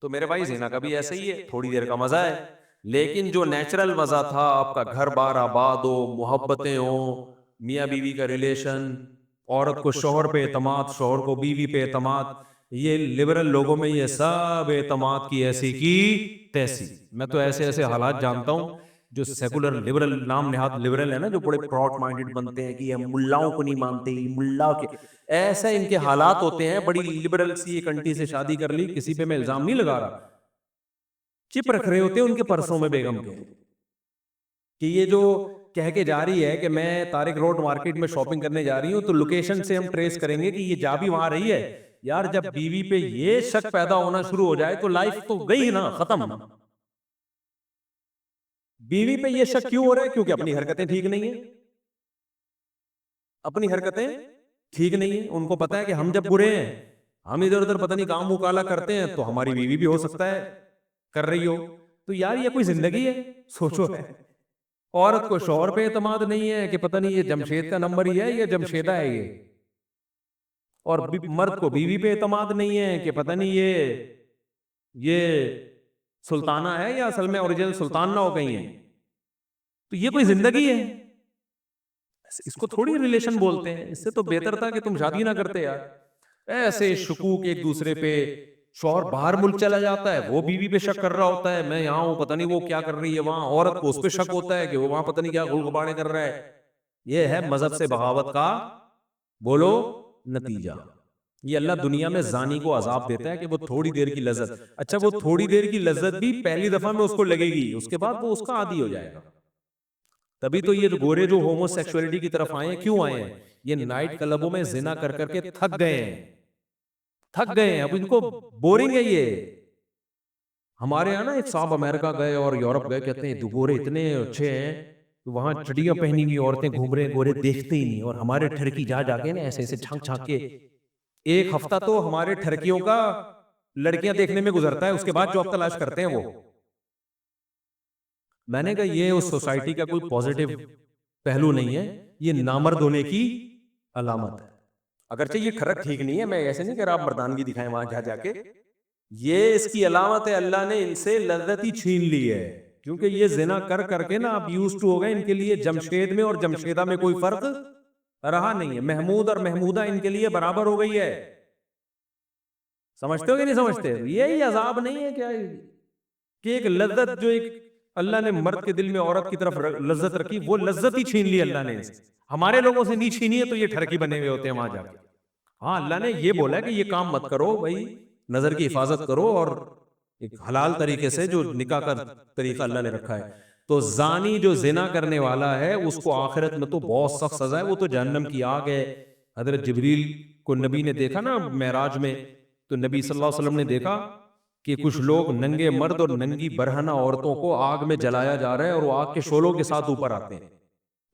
تو میرے بھائی زنا کا بھی ایسا ہی ہے، تھوڑی دیر کا مزہ ہے، لیکن جو نیچرل مزہ تھا، آپ کا گھر بار آباد ہو، محبتیں ہوں، میاں بیوی کا ریلیشن، عورت کو شوہر پہ اعتماد، شوہر کو بیوی پہ اعتماد، یہ لبرل لوگوں میں یہ سب اعتماد کی ایسی کی تیسی. میں تو ایسے ایسے حالات جانتا ہوں جو سیکولر لبرل نام نہاد لبرل ہے نا، جو بڑے پراؤڈ مائنڈڈ بنتے ہیں کہ یہ ملاؤں کو نہیں مانتے، یہ ملا کے، ایسے ان کے حالات ہوتے ہیں. بڑی لبرل سی ایک انٹی سے شادی کر لی، کسی پہ میں الزام نہیں لگا رہا، چپ رکھ رہے ہوتے ہیں ان کے پرسوں میں بیگم کے، کہ یہ جو کہہ کے جا رہی ہے کہ میں طارق روڈ مارکیٹ میں شاپنگ کرنے جا رہی ہوں، تو لوکیشن سے ہم ٹریس کریں گے کہ یہ جا بھی وہاں رہی ہے. یار جب بیوی پہ یہ شک پیدا ہونا شروع ہو جائے تو لائف تو گئی نا، ختم. بیوی پہ یہ شک کیوں ہو رہا ہے؟ کیونکہ اپنی حرکتیں ٹھیک نہیں ہیں، اپنی حرکتیں ٹھیک نہیں ہیں. ان کو پتا ہے کہ ہم جب برے ہیں، ہم ادھر ادھر پتہ نہیں کام مکالا کرتے ہیں، تو ہماری بیوی بھی ہو سکتا ہے کر رہی ہو. تو یار یہ کوئی زندگی ہے؟ سوچو. عورت کو شوہر پہ اعتماد نہیں ہے کہ پتہ نہیں یہ جمشید کا نمبر ہی ہے یا جمشیدہ ہے یہ، اور مرد کو بیوی پہ اعتماد نہیں ہے کہ پتہ نہیں یہ سلطانہ ہے یا اصل میں اوریجنل سلطان نہ ہو گئی ہیں. تو یہ کوئی زندگی ہے؟ اس کو تھوڑی ریلیشن بولتے ہیں. اس سے تو بہتر تھا کہ تم شادی نہ کرتے یار. ایسے شکوک ایک دوسرے پہ، شوہر باہر ملک چلا جاتا ہے، وہ بیوی پہ شک کر رہا ہوتا ہے، میں یہاں ہوں پتہ نہیں وہ کیا کر رہی ہے وہاں، عورت کو اس پہ شک ہوتا ہے کہ وہ وہاں پتہ نہیں کیا غلغبانے کر رہا ہے. یہ ہے مذہب سے بغاوت کا بولو نتیجہ. یہ اللہ دنیا میں زانی کو عذاب دیتا ہے کہ وہ تھوڑی دیر کی لذت، اچھا وہ تھوڑی دیر کی لذت بھی پہلی دفعہ میں اس کو لگے گی، اس کے بعد وہ اس کا عادی ہو جائے گا. تبھی تو یہ گورے جو ہومو سیکسولیٹی کی طرف آئے ہیں، کیوں آئے ہیں؟ یہ نائٹ کلبوں میں زنا کر کر کے تھک گئے ہیں، اب ان کو بورنگ ہے. یہ ہمارے یہاں نا ایک صاحب امریکہ گئے اور یورپ گئے، کہتے ہیں گورے اتنے اچھے ہیں، وہاں چڑیاں پہنی ہوئی عورتیں گھوم رہے ہیں، گورے دیکھتے ہی نہیں. اور ہمارے ٹھرکی جا جا کے نا ایسے ایسے چھانک چھانک کے، ایک ہفتہ تو ہمارے ٹھرکیوں کا لڑکیاں دیکھنے میں گزرتا ہے، اس کے بعد جاب تلاش کرتے ہیں وہ. میں نے کہا یہ اس سوسائٹی کا کوئی پازیٹو پہلو نہیں ہے، یہ نامرد ہونے کی علامت ہے. اگرچہ یہ ٹھرک ٹھیک نہیں ہے، میں ایسے نہیں کہہ رہا آپ مردانگی دکھائیں وہاں جا جا کے، یہ اس کی علامت ہے اللہ نے ان سے لذت ہی چھین لی ہے. کیونکہ یہ زنا کر کر کے نا اب یوز ٹو ہو گئے، ان کے لیے جمشید میں اور جمشیدہ میں کوئی فرق رہا نہیں ہے. محمود اور محمودہ ان کے لیے برابر ہو گئی ہے. سمجھتے ہو کہ نہیں سمجھتے؟ یہی عذاب نہیں ہے کیا کہ ایک لذت جو ایک اللہ نے مرد کے دل میں عورت کی طرف لذت رکھی، وہ لذت ہی چھین لی اللہ نے. ہمارے لوگوں سے نہیں چھینی ہے تو یہ ٹھرکی بنے ہوئے ہوتے ہیں وہاں جا کے. ہاں اللہ نے یہ بولا ہے کہ یہ کام مت کرو بھائی، نظر کی حفاظت کرو، اور ایک حلال طریقے سے جو نکاح کا طریقہ اللہ نے رکھا ہے. تو زانی جو زنا کرنے والا ہے اس کو آخرت میں تو بہت سخت سزا ہے، وہ تو جہنم کی آگ ہے. حضرت جبریل کو نبی نے دیکھا نا معراج میں، تو نبی صلی اللہ علیہ وسلم نے دیکھا کہ کچھ لوگ ننگے مرد اور ننگی برہنہ عورتوں کو آگ میں جلایا جا رہا ہے، اور وہ آگ کے شعلوں کے ساتھ اوپر آتے ہیں.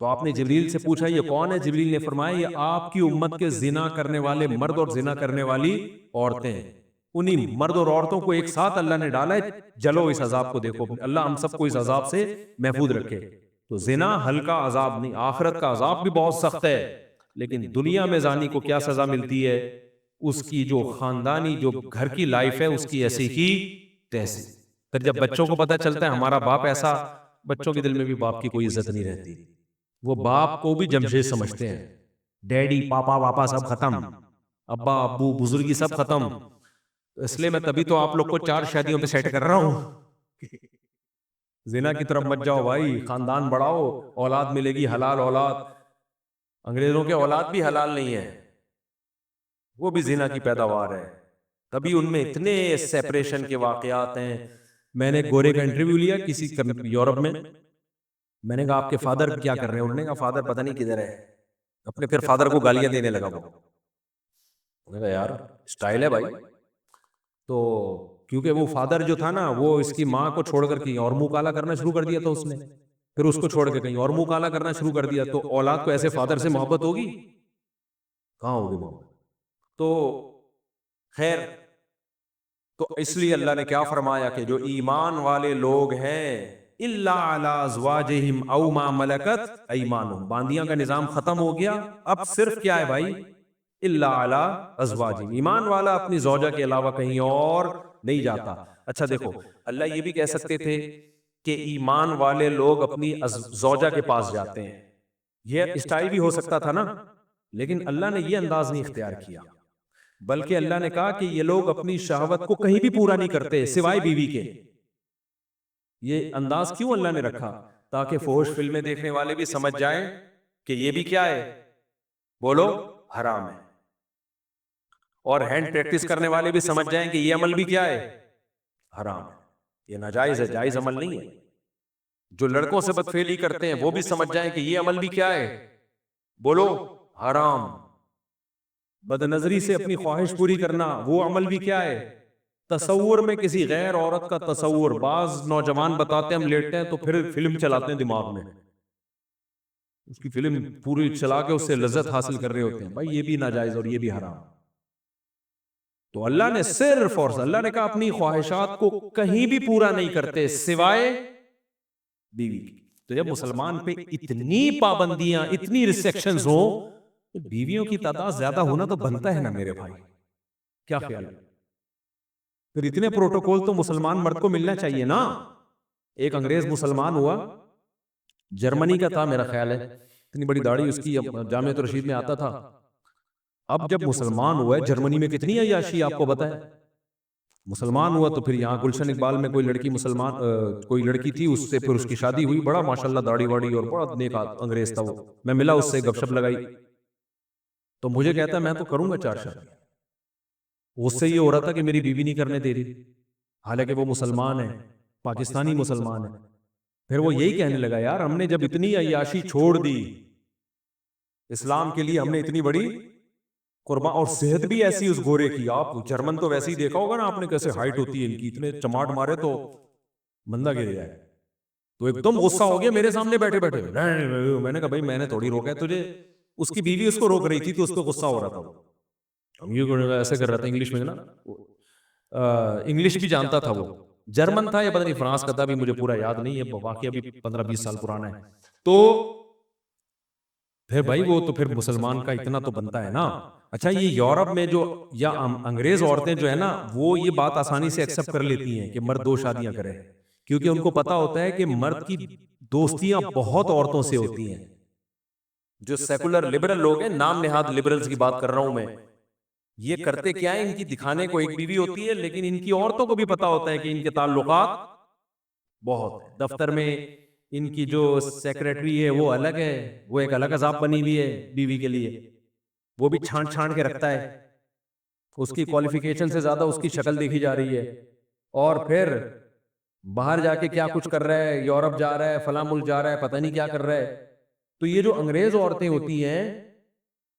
تو آپ نے جبریل سے پوچھا یہ کون ہے؟ جبریل نے فرمایا یہ آپ کی امت کے زنا کرنے والے مرد اور زنا کرنے والی عورتیں ہیں. انہی مرد اور عورتوں کو ایک ساتھ اللہ نے ڈالا ہے، جلو اس عذاب کو دیکھو. اللہ ہم سب کو اس عذاب سے محفوظ رکھے. تو زنا ہلکا عذاب نہیں، آخرت کا عذاب بھی بہت سخت ہے. لیکن دنیا میں زانی کو کیا سزا ملتی ہے؟ اس کی جو خاندانی جو گھر کی لائف ہے اس کی ایسی کی تیسی. پھر جب بچوں کو پتہ چلتا ہے ہمارا باپ ایسا، بچوں کے دل میں بھی باپ کی کوئی عزت نہیں رہتی. وہ باپ کو بھی جمشید سمجھتے ہیں، ڈیڈی پاپا واپا سب ختم، ابا ابو بزرگی سب ختم. اس لیے میں تبھی تو آپ لوگ کو 4 شادیوں پہ سیٹ کر رہا ہوں. زنا کی طرف مت جاؤ بھائی، خاندان بڑھاؤ، اولاد ملے گی حلال اولاد. انگریزوں کے اولاد بھی حلال نہیں ہے، وہ بھی زنا کی پیداوار ہے. تبھی ان میں اتنے سیپریشن کے واقعات ہیں. میں نے گورے کا انٹرویو لیا کسی یورپ میں نے کہا آپ کے فادر کیا کر رہے ہیں؟ انہوں نے کہا فادر پتہ نہیں کدھر ہے. اپنے پھر فادر کو گالیاں دینے لگا. وہ میں نے کہا یار سٹائل ہے بھائی. تو کیونکہ وہ فادر جو تھا نا وہ اس کی ماں کو چھوڑ کر کہیں اور منہ کالا کرنا شروع کر دیا تھا اس نے، پھر اس کو چھوڑ کے کہیں اور منہ کالا کرنا شروع کر دیا. تو اولاد کو ایسے فادر سے محبت ہوگی؟ کہاں ہوگی محبت؟ تو خیر، تو اس لیے اللہ نے کیا فرمایا کہ جو ایمان والے لوگ ہیں الا علی ازواجہم او ما ملکت ایمانہم، باندیاں کا نظام ختم ہو گیا. اب صرف کیا ہے بھائی؟ الا علی ازواجہم، ایمان والا اپنی زوجہ کے علاوہ کہیں اور نہیں جاتا. اچھا دیکھو, اللہ یہ بھی کہہ سکتے تھے کہ ایمان والے لوگ اپنی زوجہ کے پاس جاتے ہیں, یہ اسٹائل بھی ہو سکتا تھا نا, لیکن اللہ نے یہ انداز نہیں اختیار کیا, بلکہ اللہ نے کہا کہ یہ لوگ اپنی شہوت کو کہیں بھی پورا نہیں کرتے سوائے بیوی کے. یہ انداز کیوں اللہ نے رکھا؟ تاکہ فحش فلمیں دیکھنے والے بھی سمجھ جائیں کہ یہ بھی کیا ہے, بولو, حرام ہے, اور ہینڈ پریکٹس کرنے والے بھی سمجھ جائیں کہ یہ عمل بھی کیا ہے, حرام ہے, یہ ناجائز ہے, جائز عمل نہیں ہے. جو لڑکوں سے بدفعلی کرتے ہیں وہ بھی سمجھ جائیں کہ یہ عمل بھی کیا ہے, بولو, حرام. بد نظری سے اپنی خواہش پوری کرنا وہ عمل بھی کیا ہے, تصور میں کسی غیر عورت کا تصور. بعض نوجوان بتاتے ہیں ہم لیٹتے ہیں تو پھر فلم چلاتے ہیں دماغ میں, اس کی فلم پوری چلا کے اس سے لذت حاصل کر رہے ہوتے ہیں. بھائی یہ بھی ناجائز اور یہ بھی حرام. تو اللہ نے صرف اور اللہ نے کہا اپنی خواہشات کو کہیں بھی پورا نہیں کرتے سوائے بیوی کی. تو جب مسلمان پہ اتنی پابندیاں, اتنی ریسٹرکشنز ہوں, تو بیویوں کی تعداد زیادہ ہونا تو بنتا ہے نا میرے بھائی, کیا خیال ہے؟ پھر اتنے پروٹوکول تو مسلمان مرد کو ملنا چاہیے نا. ایک انگریز مسلمان ہوا, جرمنی کا تھا میرا خیال ہے, اتنی بڑی داڑھی اس کی, جامعۃ الرشید میں آتا تھا. اب جب مسلمان ہوا ہے, جرمنی میں کتنی عیاشی آپ کو بتائے, مسلمان ہوا تو پھر یہاں گلشن اقبال میں کوئی لڑکی مسلمان کوئی لڑکی تھی, اس سے پھر اس کی شادی ہوئی. بڑا ماشاءاللہ داڑھی واڑی اور بڑا نیک انگریز تھا وہ. میں ملا اس سے, گپ شپ لگائی, تو مجھے کہتا ہے میں تو کروں گا 4 شادی. اس سے یہ ہو رہا تھا کہ میری بیوی نہیں کرنے دے رہی, حالانکہ وہ مسلمان ہے, پاکستانی مسلمان ہے. پھر وہ یہی کہنے لگا, یار ہم نے جب اتنی عیاشی چھوڑ دی اسلام کے لیے, ہم نے اتنی بڑی قربان, اور صحت بھی ایسی اس گورے کی. آپ جرمن تو ویسے ہی دیکھا ہوگا نا آپ نے, کیسے ہائٹ ہوتی ہے ان کی, اتنے چماٹ مارے تو بندہ گر جائے. تو ایک دم غصہ ہو گیا میرے سامنے بیٹھے بیٹھے. میں نے کہا بھائی میں نے تھوڑی روکا ہے تجھے, اس کی بیوی اس کو روک رہی تھی تو اس کو غصہ ہو رہا تھا. ہم یہ ایسے کر رہا تھا انگلش میں نا, انگلش بھی جانتا تھا وہ, جرمن تھا یا پتہ نہیں فرانس کا تھا, بھی مجھے پورا یاد نہیں ہے, واقعہ بھی 15-20 سال پرانا ہے. تو پھر بھائی وہ تو پھر مسلمان کا اتنا تو بنتا ہے نا. اچھا یہ یورپ میں جو یا انگریز عورتیں جو ہے نا, وہ یہ بات آسانی سے ایکسپٹ کر لیتی ہیں کہ مرد 2 شادیاں کرے, کیونکہ ان کو پتا ہوتا ہے کہ مرد کی دوستیاں بہت عورتوں سے ہوتی ہیں. جو سیکولر لبرل لوگ ہیں, نام نہاد لبرلز کی بات کر رہا ہوں میں, یہ کرتے کیا ہے, ان کی دکھانے کو ایک بیوی ہوتی ہے, لیکن ان کی عورتوں کو بھی پتا ہوتا ہے کہ ان کے تعلقات بہت ہیں. دفتر میں ان کی جو سیکریٹری ہے وہ الگ ہے, وہ ایک الگ عذاب بنی ہوئی ہے بیوی کے لیے, وہ بھی چھانٹ چھانٹ کے رکھتا ہے, اس کی کوالیفیکیشن سے زیادہ اس کی شکل دیکھی جا رہی ہے. اور پھر باہر جا کے کیا کچھ کر رہا ہے, یورپ جا رہا ہے, فلاں ملک جا رہا ہے, پتہ نہیں کیا کر رہا ہے. تو یہ جو انگریز عورتیں ہوتی ہیں,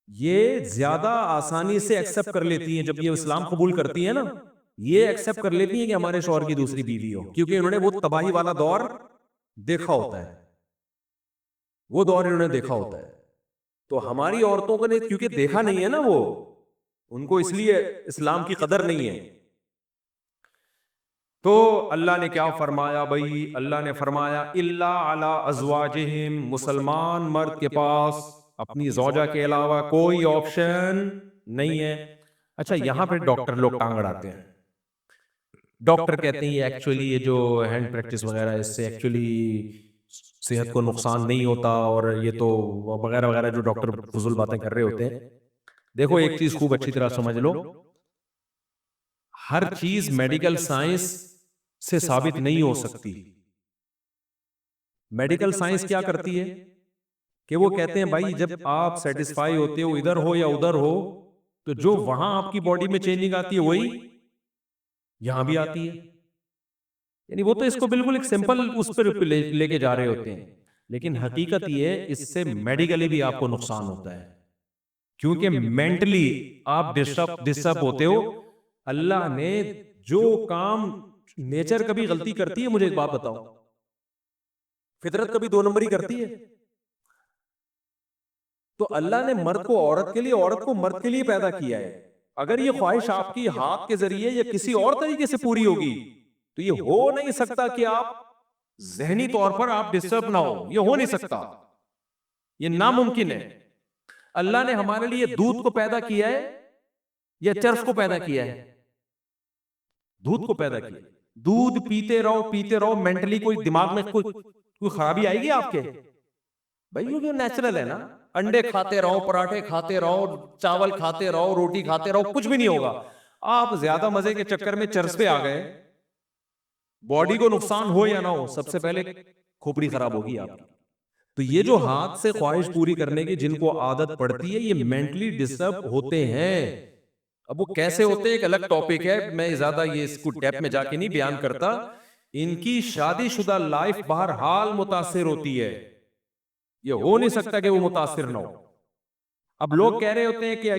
یہ زیادہ آسانی سے ایکسپٹ کر لیتی ہیں, جب یہ اسلام قبول کرتی ہیں نا, یہ ایکسپٹ کر لیتی ہیں کہ ہمارے شوہر کی دوسری بیوی ہو, کیونکہ انہوں نے وہ تباہی والا دور دیکھا ہوتا ہے, وہ دور انہوں نے دیکھا ہوتا ہے. تو ہماری عورتوں کو نے کیونکہ دیکھا نہیں ہے نا, وہ ان کو اس لیے اسلام کی قدر نہیں ہے. تو اللہ نے کیا فرمایا بھائی, اللہ نے فرمایا الا علی ازواجہم, مسلمان مرد کے پاس اپنی زوجہ کے علاوہ کوئی آپشن نہیں ہے. اچھا یہاں پہ ڈاکٹر لوگ ٹانگ اڑاتے ہیں. ڈاکٹر کہتے ہیں یہ ایکچولی یہ جو ہینڈ پریکٹس وغیرہ, اس سے ایکچولی صحت کو نقصان نہیں ہوتا, اور یہ تو وغیرہ وغیرہ جو ڈاکٹر فضول باتیں کر رہے ہوتے ہیں. دیکھو ایک چیز خوب اچھی طرح سمجھ لو, ہر چیز میڈیکل سائنس سے ثابت نہیں ہو سکتی. میڈیکل سائنس کیا کرتی ہے کہ وہ کہتے ہیں بھائی جب آپ سیٹسفائی ہوتے ہو ادھر ہو یا ادھر ہو, تو جو وہاں آپ کی باڈی میں چینجنگ آتی ہے وہی یہاں بھی آتی ہے. یعنی وہ تو اس کو بالکل ایک سمپل اس پر لے کے جا رہے ہوتے ہیں, لیکن حقیقت یہ ہے اس سے میڈیکلی بھی آپ کو نقصان ہوتا ہے, کیونکہ مینٹلی آپ ڈسٹرب ہوتے ہو. اللہ نے جو کام, نیچر کبھی غلطی کرتی ہے, مجھے ایک بات بتاؤ, فطرت کبھی 2 نمبری کرتی ہے؟ تو اللہ نے مرد کو عورت کے لیے, عورت کو مرد کے لیے پیدا کیا ہے. اگر یہ خواہش آپ کی ہاتھ کے ذریعے یا کسی اور طریقے سے پوری ہوگی تو یہ ہو نہیں سکتا کہ آپ ذہنی طور پر آپ ڈسٹرب نہ ہو, یہ ہو نہیں سکتا, یہ ناممکن ہے. اللہ نے ہمارے لیے دودھ کو پیدا کیا ہے یا چرس کو پیدا کیا ہے؟ دودھ کو پیدا کیا. دودھ پیتے رہو, مینٹلی کوئی دماغ میں کوئی خرابی آئے گی آپ کے؟ بھائی یہ نیچرل ہے نا. انڈے کھاتے رہو, پراٹھے کھاتے رہو, چاول کھاتے رہو, روٹی کھاتے رہو, کچھ بھی نہیں ہوگا. آپ زیادہ مزے کے چکر میں چرس پہ آ گئے, باڈی کو نقصان ہو یا نہ ہو, سب سے پہلے کھوپڑی خراب ہوگی آپ کی. تو یہ جو ہاتھ سے خواہش پوری کرنے کی جن کو عادت پڑتی ہے, یہ مینٹلی ڈسٹرب ہوتے ہیں. اب وہ کیسے ہوتے ہیں ایک الگ ٹاپک ہے, میں زیادہ یہ اس کو ڈیپ میں جا کے نہیں بیان کرتا. ان کی شادی شدہ لائف بہرحال متاثر ہوتی ہے, یہ ہو نہیں سکتا کہ وہ متاثر نہ ہو. اب لوگ کہہ رہے ہوتے ہیں کہ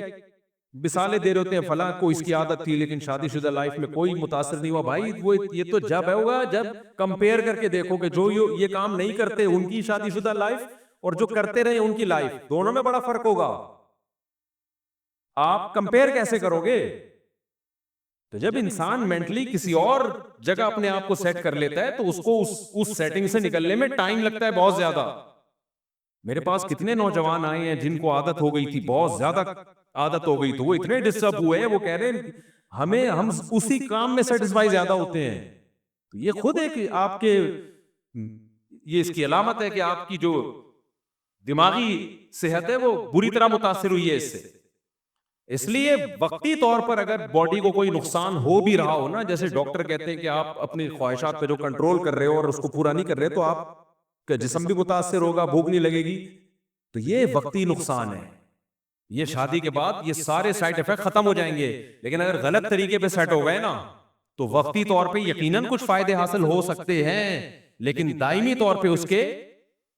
مثالیں دے رہے ہوتے ہیں, فلاں کو اس کی عادت تھی لیکن شادی شدہ لائف میں کوئی متاثر نہیں ہوا. بھائی وہ یہ تو جب ہوگا جب کمپیئر کر کے دیکھو کہ جو یہ کام نہیں کرتے ان کی شادی شدہ لائف اور جو کرتے رہے ان کی لائف, دونوں میں بڑا فرق ہوگا. آپ کمپیئر کیسے کرو گے؟ تو جب انسان مینٹلی کسی اور جگہ اپنے آپ کو سیٹ کر لیتا ہے تو اس کو اس سیٹنگ سے نکلنے میں ٹائم لگتا ہے بہت زیادہ. میرے پاس کتنے نوجوان آئے ہیں جن کو عادت ہو گئی تھی, بہت زیادہ عادت ہو گئی, تو وہ اتنے ڈسٹرب ہوئے ہیں, وہ کہہ رہے ہیں ہم اسی کام میں سیٹسفائی زیادہ ہوتے ہیں. تو یہ خود ایک آپ کے یہ اس کی علامت ہے کہ آپ کی جو دماغی صحت ہے وہ بری طرح متاثر ہوئی ہے اس سے. اس لیے وقتی طور پر اگر باڈی کو کوئی نقصان ہو بھی رہا ہو نا, جیسے ڈاکٹر کہتے ہیں کہ آپ اپنی خواہشات پہ جو کنٹرول کر رہے ہو اور اس کو پورا نہیں کر رہے, تو آپ کا جسم بھی متاثر ہوگا, بھوک نہیں لگے گی, تو یہ وقتی نقصان ہے. یہ شادی کے بعد یہ سارے سائیڈ ایفیکٹ ختم ہو جائیں گے. لیکن اگر غلط طریقے پہ سیٹ ہو گئے نا تو وقتی طور پہ یقیناً کچھ فائدے حاصل ہو سکتے ہیں, لیکن دائمی طور پہ اس کے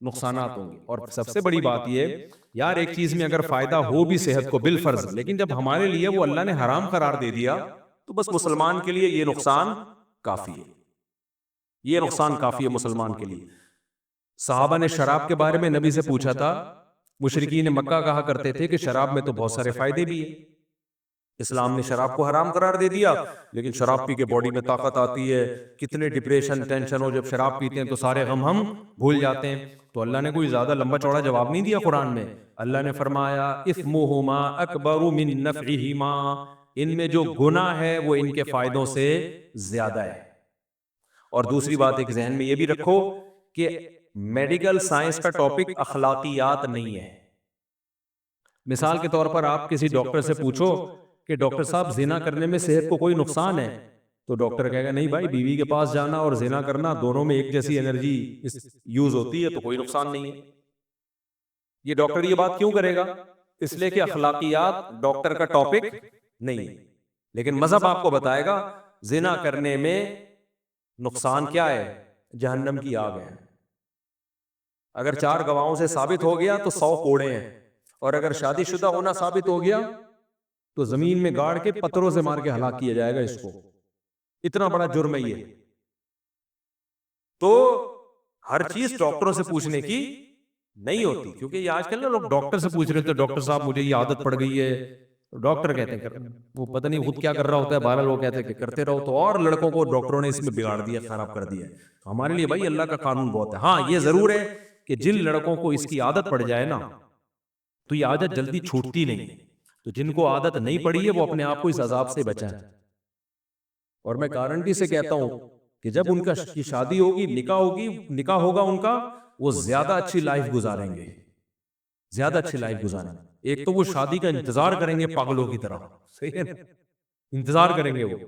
نقصانات ہوں گے. اور سب سے بڑی بات یہ یار, ایک چیز میں اگر فائدہ ہو بھی صحت کو بالفرض, لیکن جب ہمارے لیے وہ اللہ نے حرام قرار دے دیا تو بس مسلمان کے لیے یہ نقصان کافی ہے. یہ نقصان کافی ہے مسلمان کے لیے. صحابہ نے شراب کے بارے میں نبی سے پوچھا تھا. مشرکین مکہ کہا کرتے تھے کہ شراب میں تو بہت سارے فائدے بھی ہیں, اسلام نے شراب کو حرام قرار دے دیا, لیکن شراب پی کے باڈی میں طاقت آتی ہے, کتنے ڈپریشن ٹینشن ہو, جب شراب پیتے ہیں تو سارے غم ہم بھول جاتے ہیں. تو اللہ نے کوئی زیادہ لمبا چوڑا جواب نہیں دیا قرآن میں. اللہ نے فرمایا اثمہما اکبر من نفعہما, ان میں جو گناہ ہے وہ ان کے فائدوں سے زیادہ ہے. اور دوسری بات ایک ذہن میں یہ بھی رکھو کہ میڈیکل سائنس کا ٹاپک اخلاقیات نہیں ہے. مثال کے طور پر آپ کسی ڈاکٹر سے پوچھو کہ ڈاکٹر صاحب زنا کرنے میں صحت کو کوئی نقصان ہے, تو ڈاکٹر کہے گا نہیں بھائی, بیوی کے پاس جانا اور زنا کرنا دونوں میں ایک جیسی انرجی یوز ہوتی ہے, تو کوئی نقصان نہیں ہے. یہ ڈاکٹر یہ بات کیوں کرے گا؟ اس لیے کہ اخلاقیات ڈاکٹر کا ٹاپک نہیں ہے. لیکن مذہب آپ کو بتائے گا زنا کرنے میں نقصان کیا ہے, جہنم کی آگ ہے. اگر 4 گواہوں سے ثابت ہو گیا تو 100 کوڑے ہیں, اور اگر شادی شدہ ہونا ثابت ہو گیا تو زمین میں گاڑ کے پتھروں سے مار کے ہلاک کیا جائے گا اس کو. اتنا بڑا جرم ہے یہ. تو ہر چیز ڈاکٹروں سے پوچھنے کی نہیں ہوتی, کیونکہ یہ آج کل نا لوگ ڈاکٹر سے پوچھ رہے تھے, ڈاکٹر صاحب مجھے یہ عادت پڑ گئی ہے. ڈاکٹر کہتے ہیں وہ پتہ نہیں خود کیا کر رہا ہوتا ہے, بہرحال وہ کہتے ہیں کہ کرتے رہو. تو اور لڑکوں کو ڈاکٹروں نے اس میں بگاڑ دیا, خراب کر دیا. ہمارے لیے بھائی اللہ کا قانون بہت ہے. ہاں یہ ضرور ہے کہ جن لڑکوں کو اس کی عادت پڑ جائے نا تو یہ عادت جلدی چھوٹتی نہیں. تو جن کو عادت نہیں پڑی ہے وہ اپنے آپ کو اس عذاب سے بچائیں. اور میں گارنٹی سے کہتا ہوں کہ جب ان کا شادی ہوگی, نکاح ہوگا ان کا, وہ زیادہ اچھی لائف گزاریں گے, زیادہ اچھی لائف گزاریں گے. ایک تو وہ شادی کا انتظار کریں گے پاگلوں کی طرح, صحیح ہے, انتظار کریں گے وہ.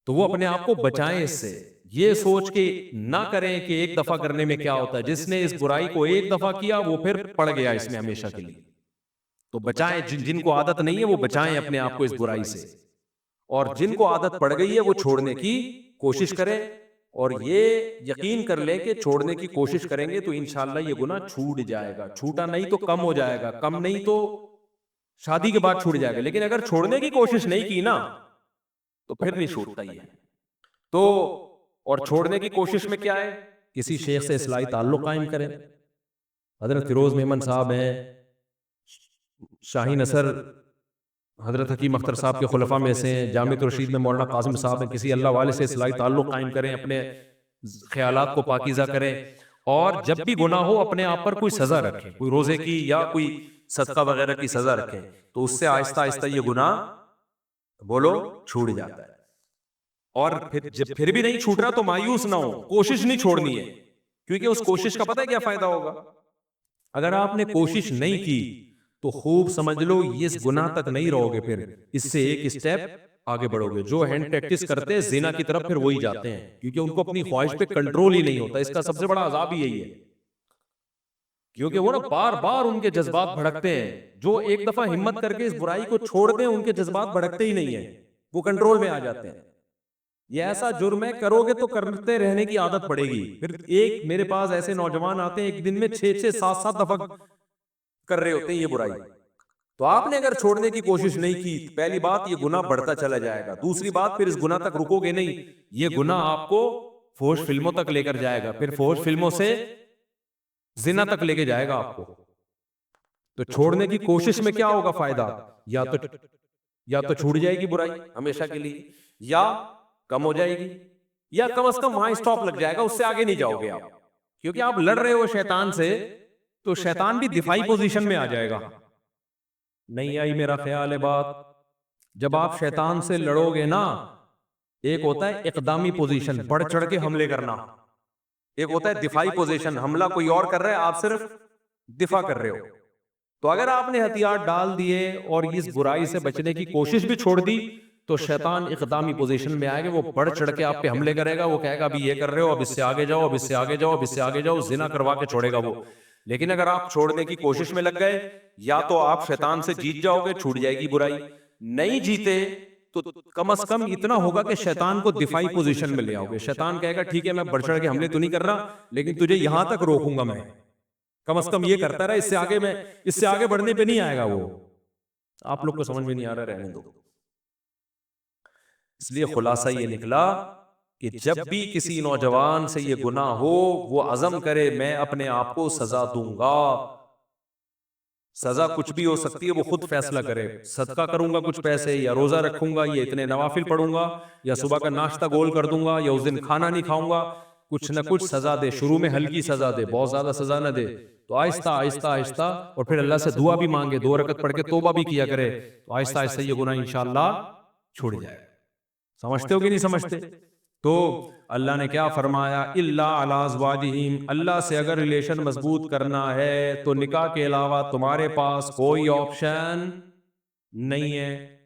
تو وہ اپنے آپ کو بچائیں اس سے, یہ سوچ کے نہ کریں کہ ایک دفعہ کرنے میں کیا ہوتا ہے. جس نے اس برائی کو ایک دفعہ کیا وہ پھر پڑ گیا اس میں ہمیشہ کے لیے. تو بچائیں, جن کو عادت نہیں ہے وہ بچائیں اپنے آپ کو اس برائی سے, اور جن کو عادت پڑ گئی ہے وہ چھوڑنے کی کوشش کریں. اور یہ یقین کر لیں کہ چھوڑنے کی کوشش کریں گے تو انشاءاللہ یہ گناہ چھوٹ جائے گا. چھوٹا نہیں تو کم ہو جائے گا, کم نہیں تو شادی کے بعد چھوٹ جائے گا. لیکن اگر چھوڑنے کی کوشش نہیں کی نا تو پھر نہیں چھوٹتا ہی ہے. تو اور چھوڑنے کی کوشش میں کیا ہے, کسی شیخ سے اصلاحی تعلق قائم کریں. حضرت فیروز میمن صاحب ہیں, شاہی نصر حضرت حکیم اختر صاحب کے خلفاء میں سے ہیں, جامع رشید میں مولانا قاسم صاحب ہیں. کسی اللہ والے سے اصلاحی تعلق قائم کریں, اپنے خیالات کو پاکیزہ کریں, اور جب بھی گناہ ہو اپنے آپ پر کوئی سزا رکھیں, کوئی روزے کی یا کوئی صدقہ وغیرہ کی سزا رکھیں, تو اس سے آہستہ آہستہ یہ گناہ بولو چھوٹ جاتا ہے. اور پھر جب پھر بھی نہیں چھوٹ رہا تو مایوس نہ ہو, کوشش نہیں چھوڑنی ہے, کیونکہ اس کوشش کا پتہ ہے کیا فائدہ ہوگا. اگر آپ نے کوشش نہیں کی تو خوب سمجھ لو اس گناہ تک نہیں رہو گے, پھر اس سے ایک اسٹیپ آگے بڑھو گے. جو ہینڈ پریکٹس کرتے ہیں زنا کی طرف پھر وہی جاتے ہیں, کیونکہ ان کو اپنی خواہش پہ کنٹرول ہی نہیں ہوتا. اس کا سب سے بڑا عذاب ہی یہی ہے, کیونکہ وہ نا بار بار ان کے جذبات بھڑکتے ہیں. جو ایک دفعہ ہمت کر کے اس برائی کو چھوڑ دیں ان کے جذبات بھڑکتے ہی نہیں ہیں, وہ کنٹرول میں آ جاتے ہیں. یہ ایسا جرم ہے, کرو گے تو کرتے رہنے کی عادت پڑے گی. پھر ایک میرے پاس ایسے نوجوان آتے ہیں ایک دن میں 6-7 دفعہ کر رہے ہوتے ہیں یہ برائی. تو آپ نے اگر چھوڑنے کی کوشش نہیں کی, پہلی بات یہ گناہ بڑھتا چلا جائے گا. دوسری بات پھر اس گناہ تک رکو گے نہیں, یہ گناہ آپ کو فحش فلموں تک لے کر جائے گا, پھر فحش فلموں سے زنا تک لے کے جائے گا آپ کو. تو چھوڑنے کی کوشش میں کیا ہوگا فائدہ, یا تو چھوٹ جائے گی برائی ہمیشہ کے لیے, یا کم ہو جائے گی, یا کم از کم وہاں اسٹاپ لگ جائے گا, اس سے آگے نہیں جاؤ گے آپ. کیونکہ آپ لڑ رہے ہو شیطان سے تو شیطان بھی دفاعی پوزیشن میں آ جائے گا. نہیں آئی میرا خیال ہے بات. جب آپ شیطان سے لڑو گے نا, ایک ہوتا ہے اقدامی پوزیشن, بڑھ چڑھ کے حملے کرنا, ایک ہوتا ہے دفاعی پوزیشن, حملہ کوئی اور کر رہا ہے آپ صرف دفاع کر رہے ہو. تو اگر آپ نے ہتھیار ڈال دیے اور اس برائی سے بچنے کی کوشش بھی چھوڑ دی تو شیطان اقدامی پوزیشن میں آئے گا, وہ بڑھ چڑھ کے آپ پہ حملے کرے گا. وہ کہے گا ابھی یہ کر رہے ہو, اب اس سے آگے جاؤ, اب اس سے آگے جاؤ, اب اس سے آگے جاؤ, زنا کروا کے چھوڑے گا وہ. لیکن اگر آپ چھوڑنے کی کوشش میں لگ گئے, یا تو آپ شیطان سے جیت جاؤ گے, چھوٹ جائے گی برائی. نہیں جیتے تو کم از کم اتنا ہوگا کہ شیطان کو دفاعی پوزیشن میں لے آؤ گے. شیطان کہے گا ٹھیک ہے میں بڑھ چڑھ کے حملے تو نہیں کر رہا, لیکن تجھے یہاں تک روکوں گا میں, کم از کم یہ کرتا رہا, اس سے آگے بڑھنے پہ نہیں آئے گا وہ. آپ لوگ کو سمجھ میں نہیں آ رہا, رہنے دو. اس لیے خلاصہ یہ نکلا کہ جب بھی کسی نوجوان سے یہ گناہ ہو, وہ عزم کرے میں اپنے آپ کو سزا دوں گا. سزا کچھ بھی ہو سکتی ہے, وہ خود فیصلہ کرے. صدقہ کروں گا کچھ پیسے, یا روزہ رکھوں گا, یا اتنے نوافل پڑھوں گا, یا صبح کا ناشتہ گول کر دوں گا, یا اس دن کھانا نہیں کھاؤں گا. کچھ نہ کچھ سزا دے, شروع میں ہلکی سزا دے, بہت زیادہ سزا نہ دے. تو آہستہ آہستہ آہستہ, اور پھر اللہ سے دعا بھی مانگے, 2 رکعت پڑھ کے توبہ بھی کیا کرے, تو آہستہ آہستہ یہ گناہ انشاءاللہ چھوڑ جائے. سمجھتے ہو کہ نہیں سمجھتے؟ تو اللہ نے کیا فرمایا, الا علی ازواجہم, اللہ سے اگر ریلیشن مضبوط کرنا ہے تو نکاح کے علاوہ تمہارے پاس کوئی آپشن نہیں ہے.